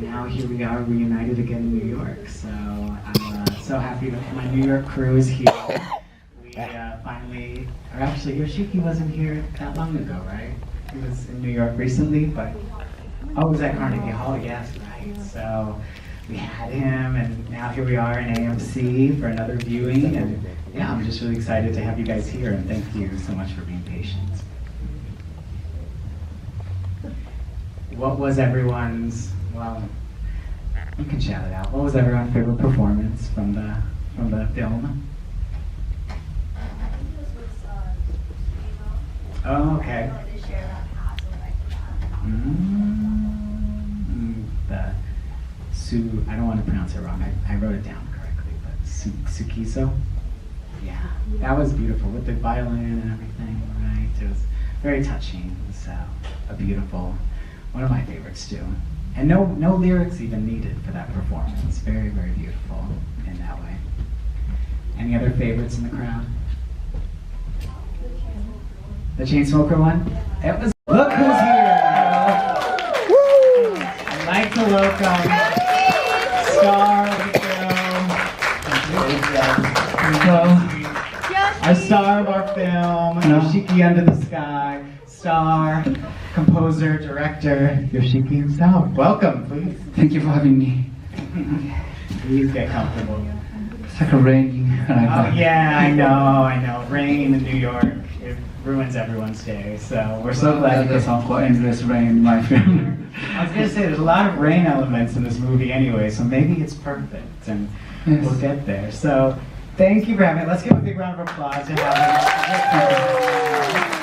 now here we are reunited again in New York. So I'm so happy that my New York crew is here. We finally, or actually Yoshiki wasn't here that long ago, right? He was in New York recently, but oh, it was at Carnegie Hall, yes, right. So we had him, and now here we are in AMC for another viewing, and yeah, I'm just really excited to have you guys here, and thank you so much for being patient. What was everyone's, well, you can shout it out. What was everyone's favorite performance from the film? Oh, okay. I don't want to pronounce it wrong. I wrote it down correctly, but Sukiso? Yeah, that was beautiful with the violin and everything, right? It was very touching. So a beautiful, one of my favorites too. And no lyrics even needed for that performance. Very, very beautiful in that way. Any other favorites in the crowd? The Chainsmoker one? It was, look who's here! I'd like to welcome star of the film. Our star of our film, Yoshiki Under the Sky. Star, composer, director, Yoshiki himself. Welcome, please. Thank you for having me. Please get comfortable. It's like a raining. Oh yeah, I know. Rain in New York, it ruins everyone's day. So we're so glad. There's a song called Endless Rain in my film. I was gonna say there's a lot of rain elements in this movie anyway, so maybe it's perfect, and yes. We'll get there. So thank you for having me. Let's give a big round of applause to have him.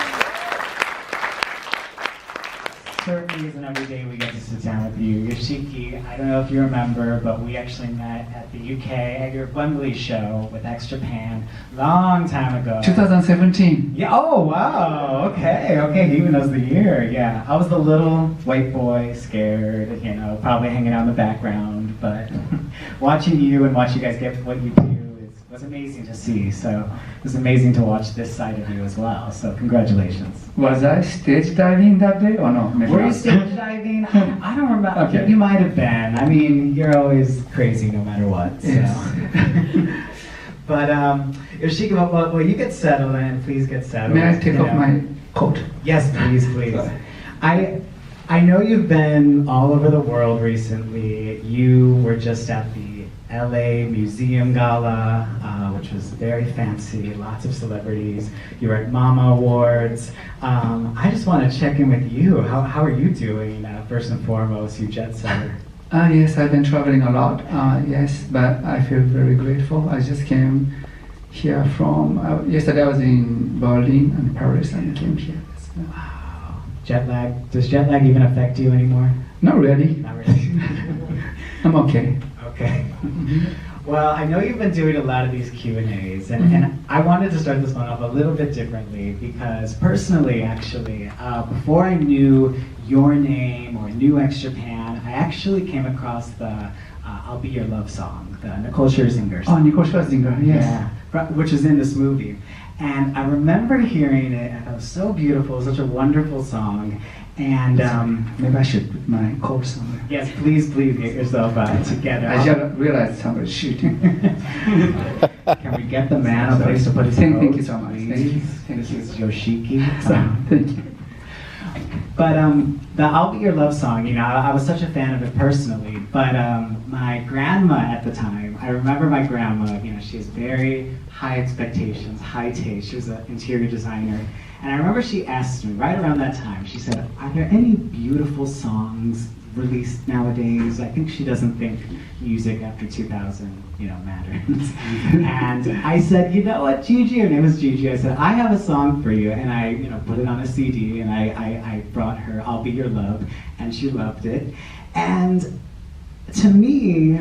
Certainly isn't every day we get to sit down with you. Yoshiki, I don't know if you remember, but we actually met at the UK at your Wembley show with Extra Pan long time ago. 2017. Yeah. Oh wow. Okay. He even knows the year. Yeah. I was the little white boy, scared, probably hanging out in the background. But watching you and watch you guys get what you do was amazing to see. So it was amazing to watch this side of you as well. So congratulations. Was I stage diving that day or no? Maybe Were you stage diving? I don't remember. Okay. You might have been. I mean, you're always crazy no matter what. So. Yes. But Yoshiki, well, you get settled in. Please get settled. May I take off my coat? Yes, please. I know you've been all over the world recently. You were just at the LA Museum Gala, which was very fancy, lots of celebrities. You were at Mama Awards. I just want to check in with you. How are you doing, first and foremost, you jet setter? Yes, I've been traveling a lot, yes, but I feel very grateful. I just came here from, yesterday I was in Berlin and Paris and came here. So. Wow. Jet lag, does jet lag even affect you anymore? Not really. Not really. I'm okay. Okay. Well, I know you've been doing a lot of these Q&As, and I wanted to start this one off a little bit differently because personally, actually, before I knew your name or knew Extra Pan, I actually came across the I'll Be Your Love song, the Nicole Scherzinger song. Oh, Nicole Scherzinger, yes. Yeah, which is in this movie. And I remember hearing it, and it was so beautiful, such a wonderful song. And maybe I should put my coat somewhere. yes, please get yourself together. I just realized somebody's shooting. Can we get the man a place to put his coat? Thank you so much. This is Yoshiki. Thank you. But the I'll Be Your Love song, I was such a fan of it personally, but my grandma at the time, I remember my grandma, she has very high expectations, high taste. She was an interior designer. And I remember she asked me right around that time, she said, are there any beautiful songs released nowadays? I think she doesn't think music after 2000, matters. And I said, you know what, Gigi, her name was Gigi, I said, I have a song for you. And I, put it on a CD and I brought her I'll Be Your Love, and she loved it. And to me,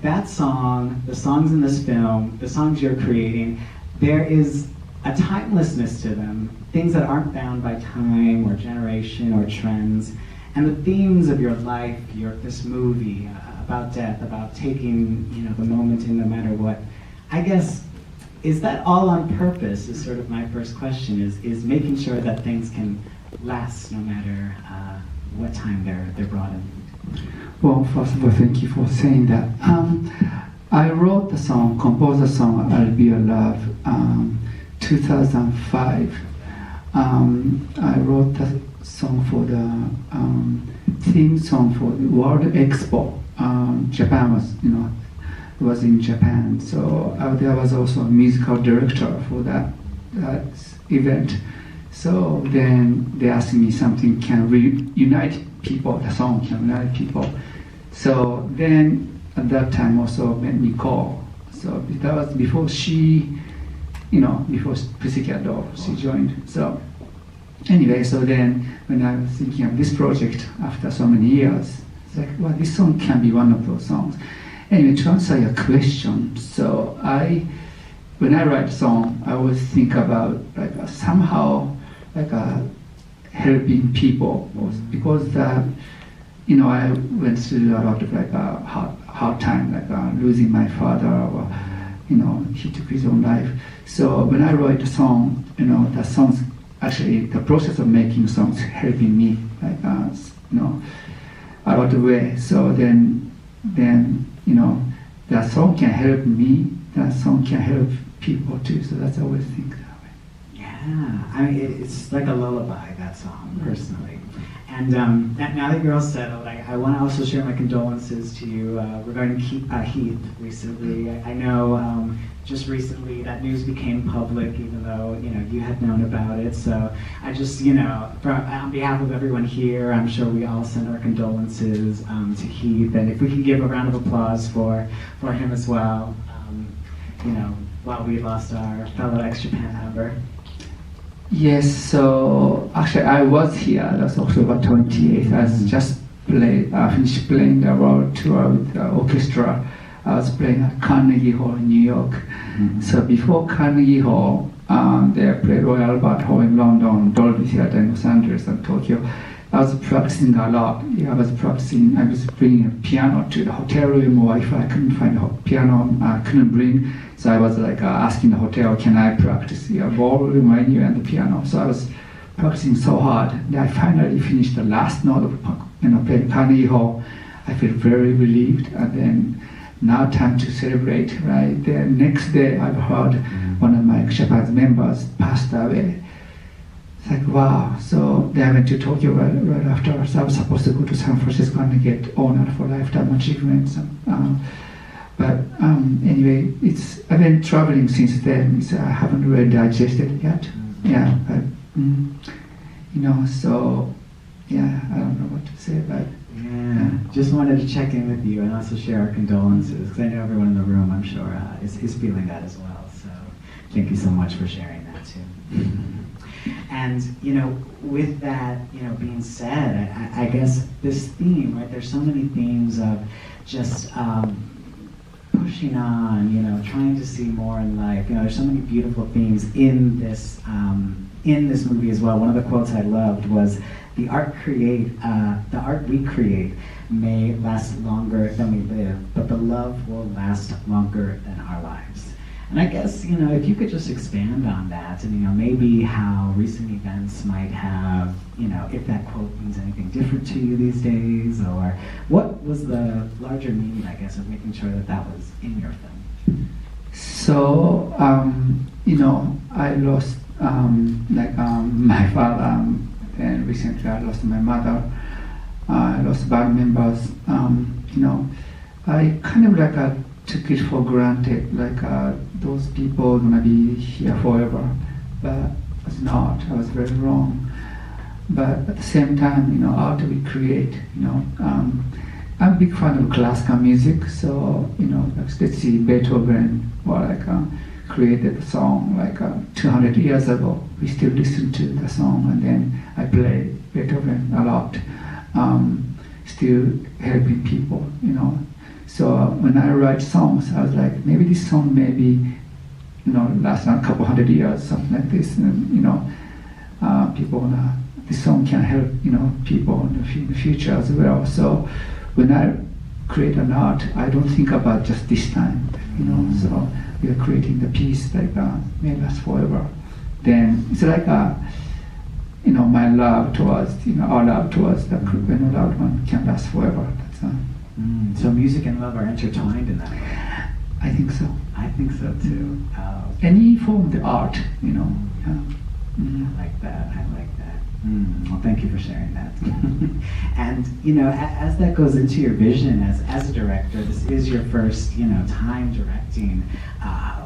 that song, the songs in this film, the songs you're creating, there is a timelessness to them, things that aren't bound by time or generation or trends, and the themes of your life, this movie about death, about taking the moment in no matter what. I guess, is that all on purpose? Is sort of my first question. Is making sure that things can last no matter what time they're brought in. Well, first of all, thank you for saying that. I wrote the song, composed the song "I'll Be Your Love" 2005. I wrote the song for the theme song for the World Expo. Japan was in Japan, so there was also a musical director for that event. So then they asked me something can reunite people. The song can unite people. So then at that time also met Nicole. So that was before she, before Pussycat Doll, she joined. So anyway, so then when I was thinking of this project after so many years, it's like, well, this song can be one of those songs. Anyway, to answer your question, so when I write a song, I always think about somehow helping people, because I went through a lot of hard time, losing my father, or he took his own life. So when I write a song, the songs actually the process of making songs helping me a lot of ways. So then that song can help me. That song can help people too. So that's always think that way. Yeah, I mean it's like a lullaby, that song, personally. And now that you're all settled, I want to also share my condolences to you regarding Heath recently. I know just recently that news became public, even though you had known about it. So I just on behalf of everyone here, I'm sure we all send our condolences to Heath, and if we can give a round of applause for him as well, while we lost our fellow ex-Japan member. Yes, so actually I was here, that's October 28th. I just finished playing the world tour with the orchestra. I was playing at Carnegie Hall in New York. Mm-hmm. So before Carnegie Hall, they played Royal Albert Hall in London, Dolby Theatre in Los Angeles and Tokyo. I was practicing a lot. I was bringing a piano to the hotel room, or if I couldn't find a piano, I couldn't bring. So I was asking the hotel, can I practice the ballroom or anywhere and the piano? So I was practicing so hard. Then I finally finished the last note of playing Carnegie Hall. I feel very relieved. And then now time to celebrate, right? The next day I've heard one of my Japanese members passed away. It's like, wow. So they went to Tokyo right after. So I was supposed to go to San Francisco and get honored for lifetime achievements. But anyway, I've been traveling since then. I haven't really digested it yet. Yeah, but so yeah, I don't know what to say, but yeah, just wanted to check in with you and also share our condolences, because I know everyone in the room, I'm sure, is feeling that as well. So thank you so much for sharing that too. And with that being said, I guess this theme, right? There's so many themes of just pushing on, trying to see more in life. There's so many beautiful themes in this movie as well. One of the quotes I loved was, the art we create may last longer than we live, but the love will last longer than our lives. And I guess, if you could just expand on that, and maybe how recent events might have, if that quote means anything different to you these days, or what was the larger meaning, I guess, of making sure that was in your film? So, I lost my father, and recently I lost my mother. I lost band members. I kind of took it for granted, those people are gonna be here forever, but it's not. I was very wrong. But at the same time, art we create. I'm a big fan of classical music, so let's see, Beethoven, created the song 200 years ago. We still listen to the song, and then I play Beethoven a lot, still helping people. So when I write songs, I was like, maybe this song maybe last a couple hundred years, something like this, and people this song can help people in the future as well. So when I create an art, I don't think about just this time, so we are creating the piece may last forever. Then it's my love towards, our love towards the loved one can last forever. So music and love are intertwined in that way. I think so. I think so too. Any form of the art, Yeah. I like that. Well, thank you for sharing that. And as that goes into your vision as a director, this is your first time directing.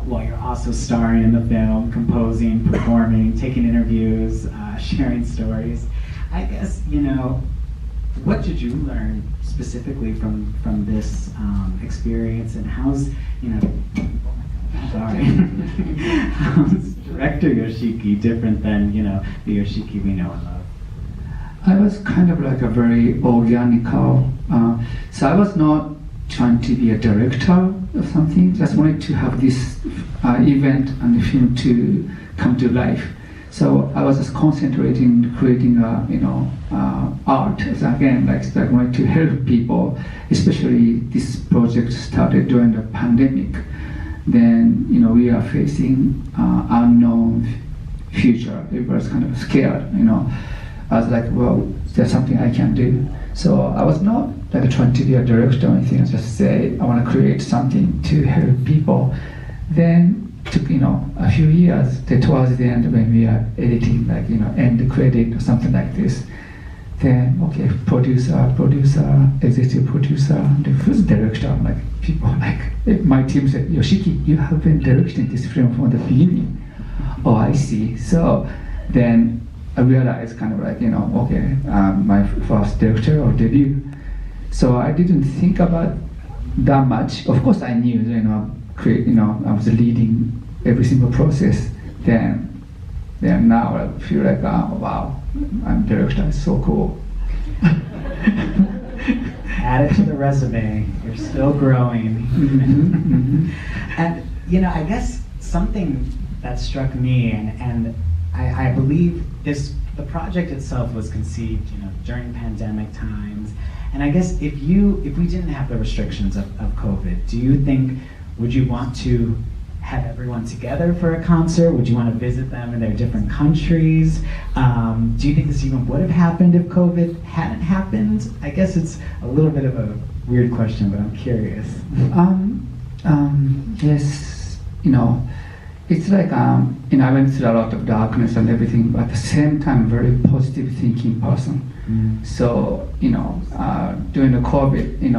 While you're also starring in the film, composing, performing, taking interviews, sharing stories. I guess what did you learn specifically from this experience, and how's how's director Yoshiki different than the Yoshiki we know and love? I was kind of like a very organic. So I was not trying to be a director or something. Just wanted to have this event and the film to come to life. So I was just concentrating, creating art. So again, I wanted to help people, especially this project started during the pandemic. Then we are facing unknown future. Everybody's kind of scared. I was like, well, there's something I can do. So I was not trying to be a director or anything. I just say I want to create something to help people. Then took a few years. Towards the end when we are editing, end credit or something like this. Then producer, executive producer, and who's director? People my team said, Yoshiki, you have been directing this film from the beginning. Oh, I see. So then I realized my first directorial debut. So I didn't think about that much. Of course, I knew I was leading every single process. Then now I feel like wow, I'm director. It's so cool. Add it to the resume. You're still growing. And I guess something that struck me, and I believe the project itself was conceived, during pandemic times. And I guess if we didn't have the restrictions of COVID, do you think, would you want to have everyone together for a concert? Would you want to visit them in their different countries? Do you think this even would have happened if COVID hadn't happened? I guess it's a little bit of a weird question, but I'm curious. Yes, it's like I went through a lot of darkness and everything, but at the same time, very positive thinking person. So during the COVID, we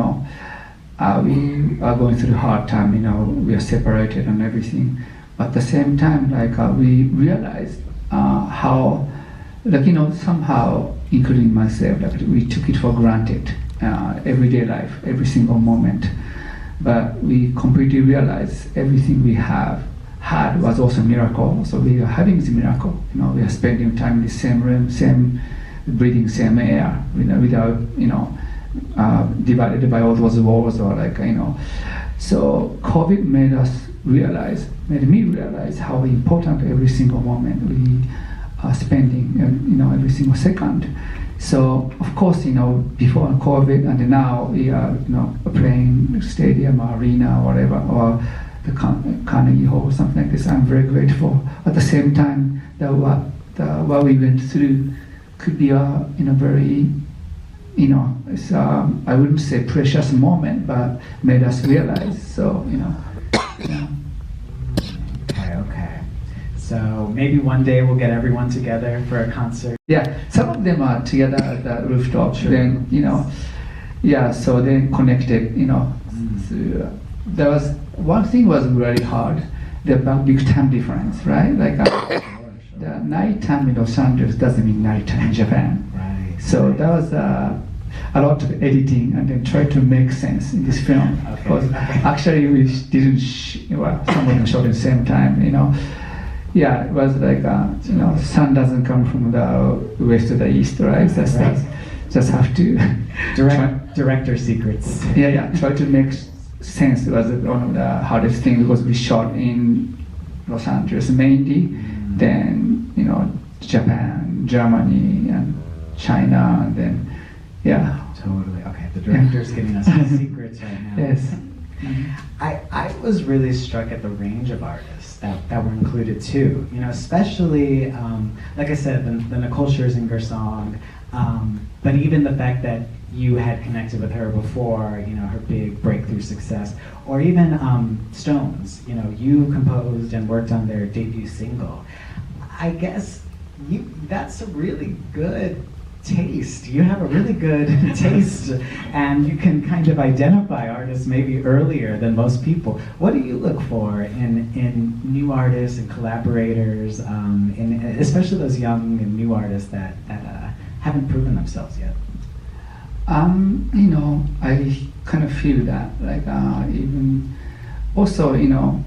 are going through a hard time. We are separated and everything, but at the same time, we realized how, somehow, including myself, we took it for granted, everyday life, every single moment. But we completely realized everything we had was also a miracle. So we are having this miracle. We are spending time in the same room, same breathing, same air, without divided by all those walls or So COVID made me realize how important every single moment we are spending, every single second. So of course, before COVID and now we are, playing stadium, or arena, or whatever, or the Carnegie Hall, or something like this. I'm very grateful. At the same time, what we went through could be a very, it's I wouldn't say precious moment, but made us realize. So yeah. Okay. So maybe one day we'll get everyone together for a concert. Yeah, some of them are together at the rooftop. Sure. Then so they connected. So there was one thing was really hard. The big time difference, right? The nighttime in Los Angeles doesn't mean nighttime in Japan. Right. So that was a lot of editing and then try to make sense in this film. Okay. Because actually we didn't. Some of them shot at the same time. Yeah, it was sun doesn't come from the west to the east, right? Just have to director secrets. Yeah. Try to make sense. It was one of the hardest things because we shot in Los Angeles mainly, then Japan, Germany, and China, and then Totally. Okay, the director's giving us the secrets right now. Yes. I was really struck at the range of artists that were included too. You know, especially like I said, the Nicole Scherzinger song, but even the fact that you had connected with her before, you know, her big breakthrough success, or even Stones. You know, you composed and worked on their debut single. I guess that's a really good taste. You have a really good taste, and you can kind of identify artists maybe earlier than most people. What do you look for in new artists and collaborators, especially those young and new artists that haven't proven themselves yet? You know, I kind of feel that, like, even also, you know,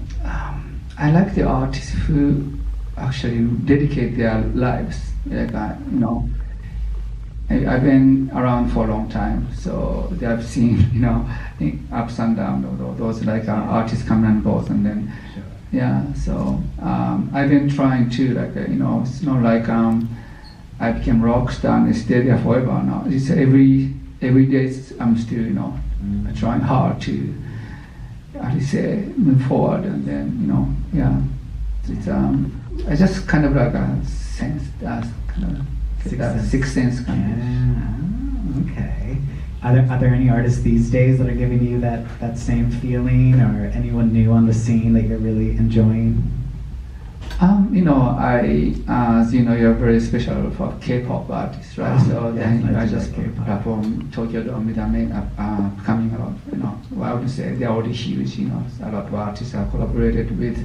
I like the artists who actually dedicate their lives. Like, you know, I've been around for a long time, so I've seen, you know, ups and downs of those like artists come and goes, and then yeah. So I've been trying to, like, you know, it's not like I became rock star and stay there forever. No, it's every day I'm still, you know, trying hard to, how do you say, move forward, and then, you know, yeah. It's I just kind of like a sense that kind of. Sixth sense kind of. Okay. Are there any artists these days that are giving you that same feeling, or anyone new on the scene that you're really enjoying? You know, as you know, you're very special for K-pop artists, right? So then I just perform Tokyo Dome with them coming out. You know, well, I would say they're already huge. You know, a lot of artists I collaborated with.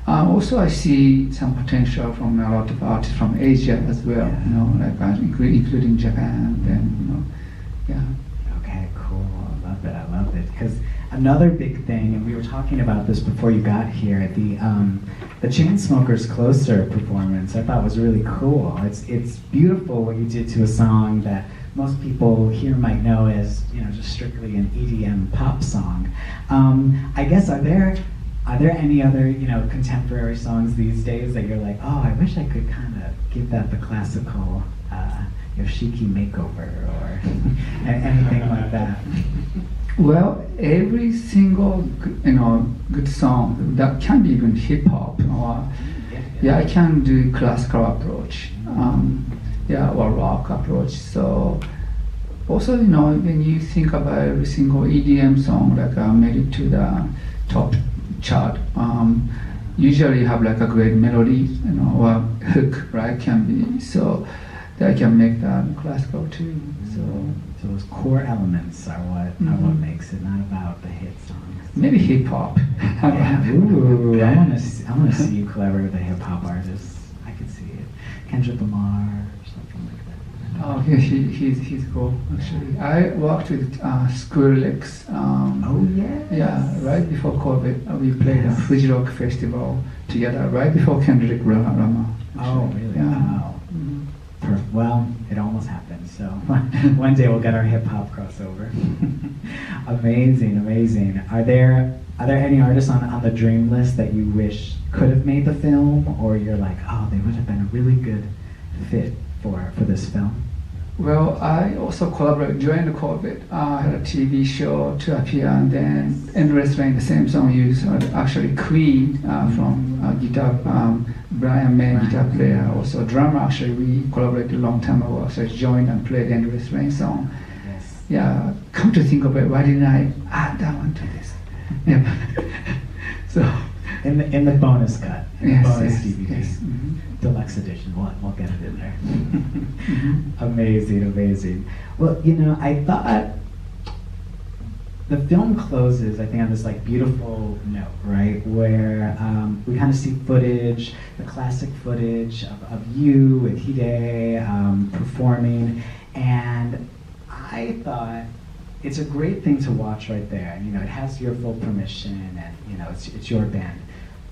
Also, I see some potential from a lot of artists from Asia as well, you know, like including Japan, then, you know, yeah. Okay, cool. I love it. Because another big thing, and we were talking about this before you got here, the Chainsmokers Closer performance I thought was really cool. It's beautiful what you did to a song that most people here might know as, you know, just strictly an EDM pop song. I guess, are there any other, you know, contemporary songs these days that you're like, oh, I wish I could kind of give that the classical Yoshiki makeover, or anything like that? Well, every single, you know, good song that can be even hip hop, or I can do classical approach, or rock approach. So also, you know, when you think about every single EDM song, like made it to the top chart, usually have like a great melody, you know, or hook, right? Can be, so that can make that classical too. So those core elements are what makes it, not about the hit songs. Maybe hip hop. Yeah. Ooh, I want to see you collaborate with a hip hop artist. I could see it. Kendrick Lamar or something like that. Oh, yeah, he's cool, actually. I worked with Skrillex. Yeah, right before COVID, we played a Fuji Rock Festival together, right before Kendrick Lamar. Oh, really? Yeah. Wow. Perfect. Well, it almost happened, so one day we'll get our hip-hop crossover. Amazing. Are there any artists on the dream list that you wish could have made the film, or you're like, oh, they would have been a really good fit for this film? Well, I also collaborated during the COVID. I had a TV show to appear, and then Endless Rain, the same song used. Actually, Queen from guitar, Brian May, guitar player, also drummer. Actually, we collaborated a long time ago. So I joined and played Endless Rain song. Yes. Yeah. Come to think of it, why didn't I add that one to this? Yeah. So. In the bonus cut, bonus DVD. Yes. Deluxe edition, we'll get it in there. Amazing. Well, you know, I thought the film closes, I think, on this like beautiful note, right? Where we kind of see footage, the classic footage of you with Hide performing, and I thought it's a great thing to watch right there. And, you know, it has your full permission, and, you know, it's your band.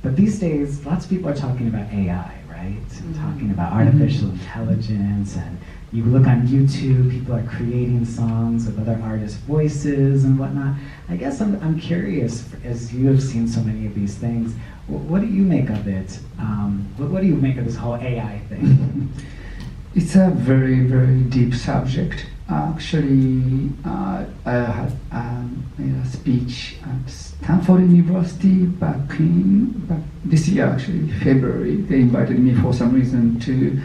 But these days, lots of people are talking about AI, right? Talking about artificial intelligence, and you look on YouTube, people are creating songs with other artists' voices and whatnot. I guess I'm curious, as you have seen so many of these things, what do you make of it? What do you make of this whole AI thing? It's a very, very deep subject. Actually, I had made a speech at Stanford University back this year, actually, February. They invited me for some reason to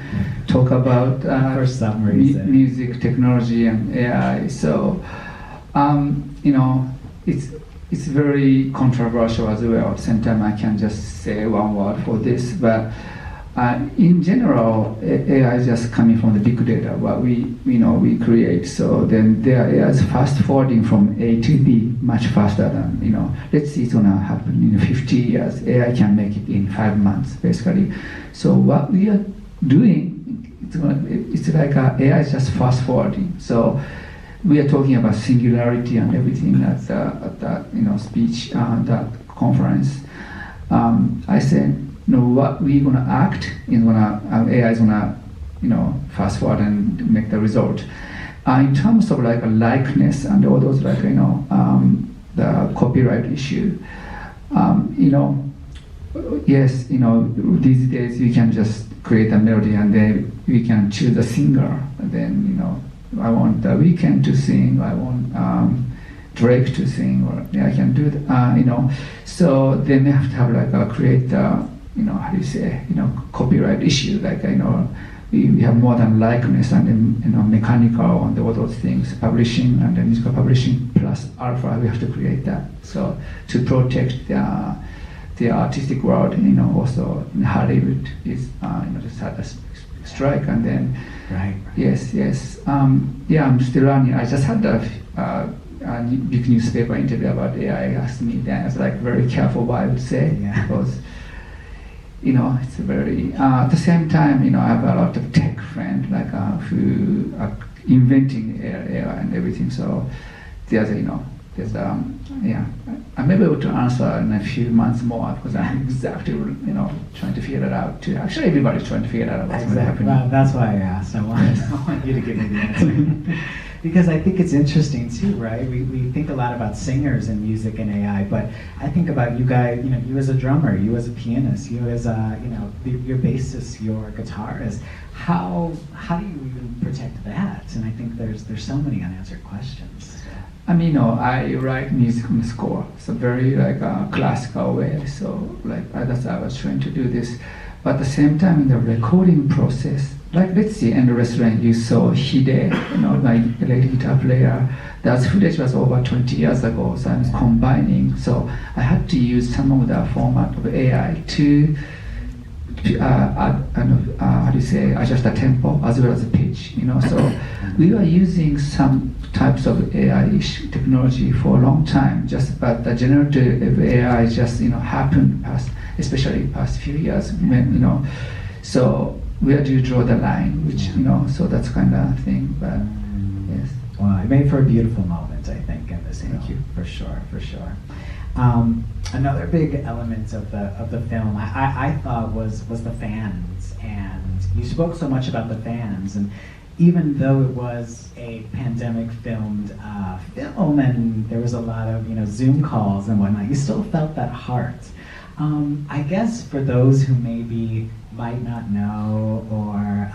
talk about For some reason. music technology and AI. So, it's very controversial as well. At the same time, I can just say one word for this, but in general, AI is just coming from the big data, what we create. So then their AI is fast forwarding from A to B much faster than, let's see it's gonna happen in 50 years. AI can make it in 5 months, basically. So what we are doing, it's like AI is just fast forwarding. So we are talking about singularity and everything at that speech, that conference. I said, what we're gonna act is AI is gonna, fast forward and make the result. In terms of like a likeness and all those the copyright issue, yes, these days we can just create a melody and then we can choose a singer. And then, I want The Weeknd to sing, I want Drake to sing, or I can do that, So then we have to have create how do you say, copyright issue, we have more than likeness and mechanical and all those things, publishing and then musical publishing plus alpha, we have to create that. So to protect the artistic world, also in Hollywood is just had a strike and then Right. Yes. I'm still learning. I just had a big newspaper interview about AI. Asked me then. I was very careful what I would say because it's very. At the same time, I have a lot of tech friends who are inventing AI and everything. So I'm able to answer in a few months more because I'm exactly trying to figure it out too. Actually, everybody's trying to figure it out. What's happening. Well, that's why I asked. I want you to give me the answer. Because I think it's interesting too, right? We think a lot about singers and music and AI, but I think about you guys, you as a drummer, you as a pianist, you as your bassist, your guitarist. How do you even protect that? And I think there's so many unanswered questions. I write music on the score. It's a very classical way. So that's how I was trying to do this. But at the same time, in the recording process, let's see, in the restaurant you saw Heath, my late guitar player. That footage was over 20 years ago. So I'm combining. So I had to use some of the format of AI to adjust the tempo as well as the pitch. So we were using some types of AI technology for a long time. But the generative AI just happened especially past few years. When, so where do you draw the line? Which so that's kind of thing. But yes. Well, it made for a beautiful moment, I think, in this. Thank you. For sure. Another big element of the film I thought was the fans, and you spoke so much about the fans, and even though it was a pandemic filmed film and there was a lot of Zoom calls and whatnot, you still felt that heart. I guess for those who maybe might not know or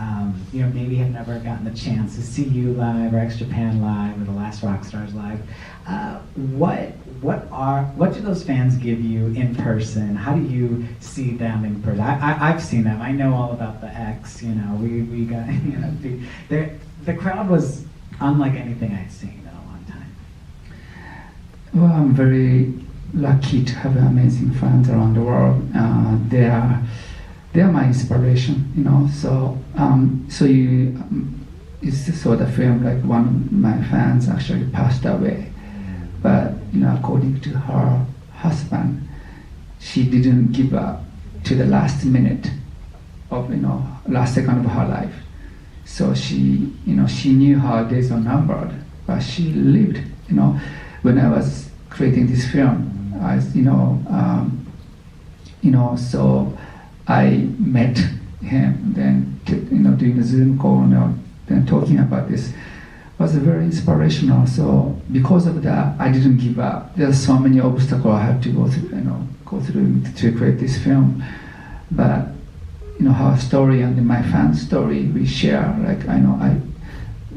maybe have never gotten the chance to see you live or X Japan live or the Last Rockstars live, what do those fans give you in person? How do you see them in person? I've seen them. I know all about the X. We got the crowd was unlike anything I'd seen in a long time. Well, I'm very lucky to have amazing fans around the world. They are my inspiration. You saw the film, one of my fans actually passed away. But according to her husband, she didn't give up to the last minute of last second of her life. So she knew her days were numbered, but she lived. When I was creating this film, so I met him. Then doing a Zoom call, then talking about this. Was very inspirational. So because of that, I didn't give up. There's so many obstacles I had to go through to create this film. But her story and my fan story we share.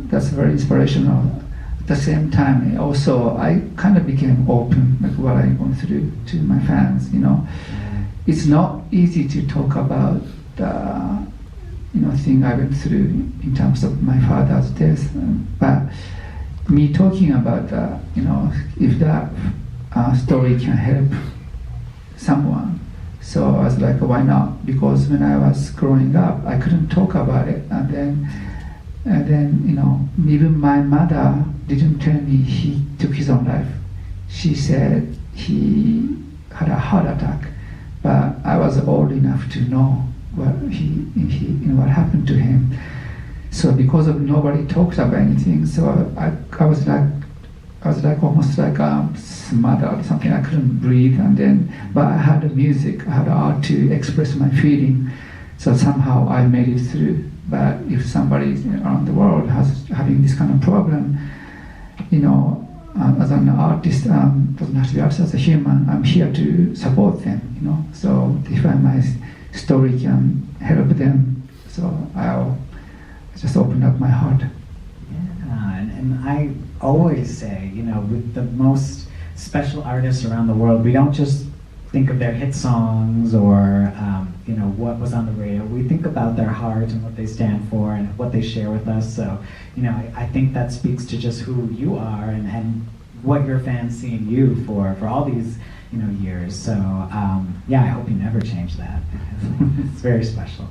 that's very inspirational. At the same time, also I kind of became open, like what I went through to my fans. It's not easy to talk about the thing I went through in terms of my father's death, but me talking about if that story can help someone. So I was like, why not? Because when I was growing up, I couldn't talk about it, and then even my mother didn't tell me he took his own life. She said he had a heart attack, but I was old enough to know what happened to him. So because of nobody talked about anything, so I was like almost like smothered or something. I couldn't breathe, but I had the music, I had the art to express my feeling. So somehow I made it through. But if somebody around the world having this kind of problem, as an artist, doesn't have to be artist, as a human, I'm here to support them. So if my story can help them, so I'll just open up my heart. Yeah, and I always say, with the most special artists around the world, we don't just think of their hit songs or what was on the radio. We think about their heart and what they stand for and what they share with us. So I think that speaks to just who you are and what your fans see in you for all these years. So I hope you never change that. It's very special.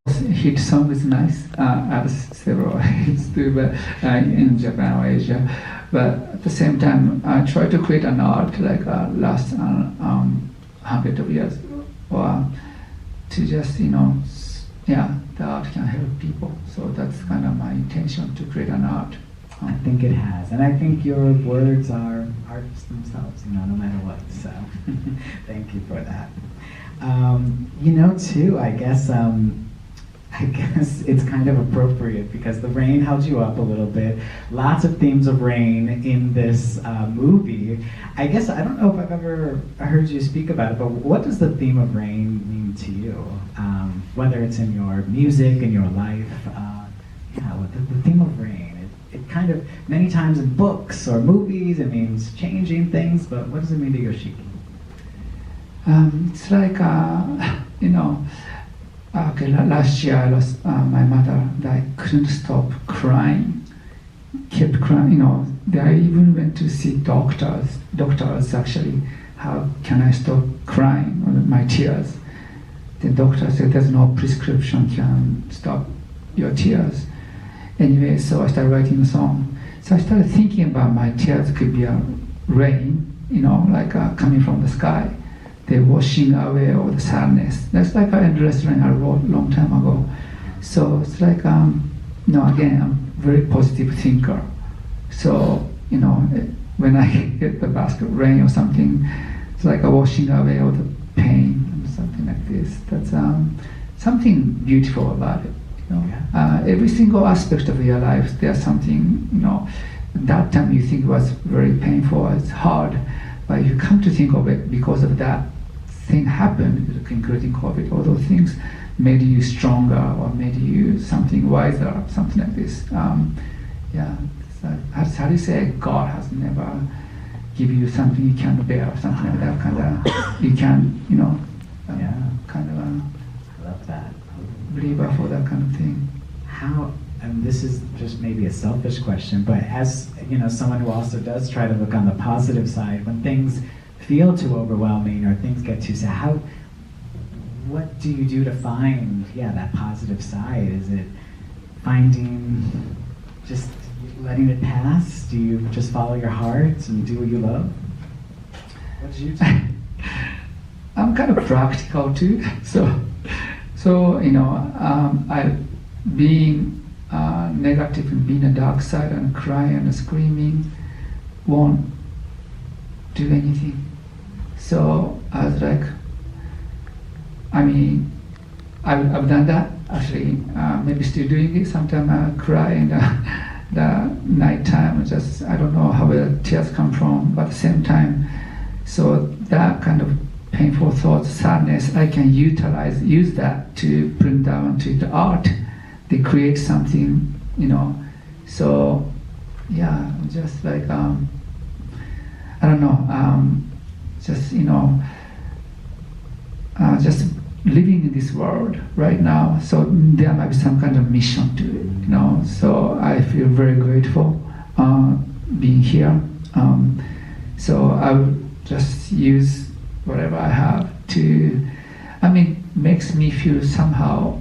Hit song is nice. I have several hits too, but in Japan or Asia. But at the same time, I try to create an art like last 100 of years, or to just the art can help people. So that's kind of my intention, to create an art. I think it has, and I think your words are arts themselves, no matter what. So thank you for that. Too, I guess it's kind of appropriate because the rain held you up a little bit. Lots of themes of rain in this movie. I guess I don't know if I've ever heard you speak about it, but what does the theme of rain mean to you? Whether it's in your music, in your life, the theme of rain. It kind of, many times in books or movies, it means changing things, but what does it mean to Yoshiki? It's like, last year I lost my mother. I couldn't stop crying, kept crying. I even went to see doctors actually. How can I stop crying on my tears? The doctor said there's no prescription can stop your tears. Anyway, so I started writing a song. So I started thinking about my tears could be a rain, coming from the sky. They're washing away all the sadness. That's like an endless rain I wrote a long time ago. So it's like, again, I'm a very positive thinker. So, when I get the basket of rain or something, it's like a washing away all the pain and something like this. That's something beautiful about it. Every single aspect of your life, there's something, that time you think was very painful, it's hard, but you come to think of it because of that thing happened, including COVID, all those things made you stronger or made you something wiser, something like this. How do you say, God has never give you something you can't bear, something like that, kind of, you can, kind of I love that. Believer for that kind of thing. How, and this is just maybe a selfish question, but as someone who also does try to look on the positive side, when things feel too overwhelming or things get too sad, what do you do to find that positive side? Is it finding, just letting it pass? Do you just follow your heart and do what you love? What do you do? I'm kind of practical too, so I being negative and being a dark side and crying and screaming won't do anything. So I was like, I've done that actually. Maybe still doing it. Sometimes I cry in the night time. I don't know how the tears come from, but at the same time, so that kind of painful thoughts, sadness, I can use that to bring down to the art. They create something, So yeah, just like I don't know, just just living in this world right now. So there might be some kind of mission to it, So I feel very grateful being here. So I would just use whatever I have to. Makes me feel somehow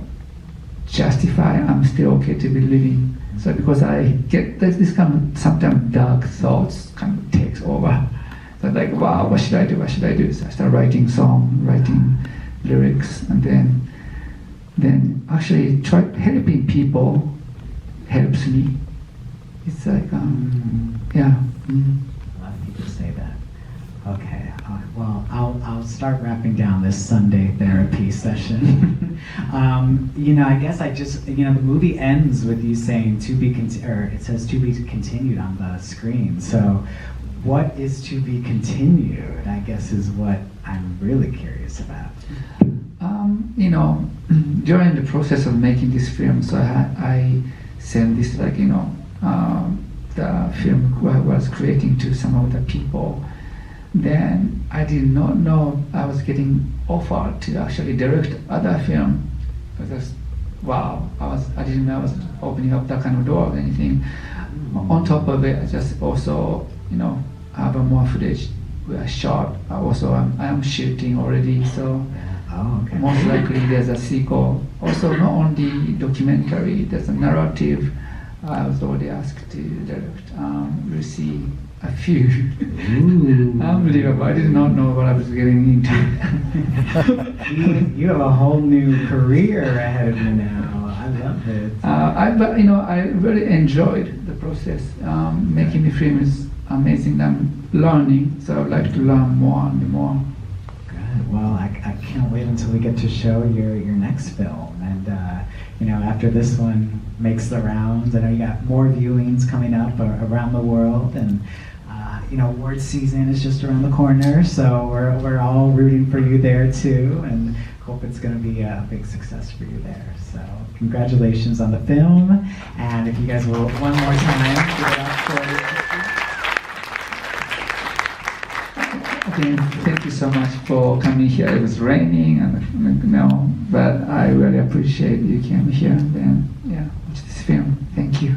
justify I'm still okay to be living. So because I get this kind of sometimes dark thoughts kind of takes over. So like, wow, what should I do? What should I do? So I start writing writing lyrics, and then actually try helping people helps me. It's like yeah. A lot of people say that. Okay, well, I'll start wrapping down this Sunday therapy session. I guess I just, the movie ends with you saying it says to be continued on the screen. So, what is to be continued? I guess is what I'm really curious about. During the process of making this film, so I sent this the film I was creating to some of the people. Then I did not know I was getting offered to actually direct other film. Because wow, I didn't know I was opening up that kind of door or anything. On top of it, I just also have a more footage where I shot. I am shooting already, so okay. Most likely there's a sequel. Also, not only documentary, there's a narrative. I was already asked to direct. We'll see a few. Unbelievable. I did not know what I was getting into. You have a whole new career ahead of you now. I love it. I really enjoyed the process. Making the film is amazing. I'm learning, so I'd like to learn more and more. Good. Well, I can't wait until we get to show your next film. And after this one makes the rounds, I know you got more viewings coming up around the world, and award season is just around the corner, so we're all rooting for you there too, and hope it's going to be a big success for you there. So congratulations on the film, and if you guys will one more time give it up for Again, thank you so much for coming here. It was raining, but I really appreciate you came here and watch this film. Thank you.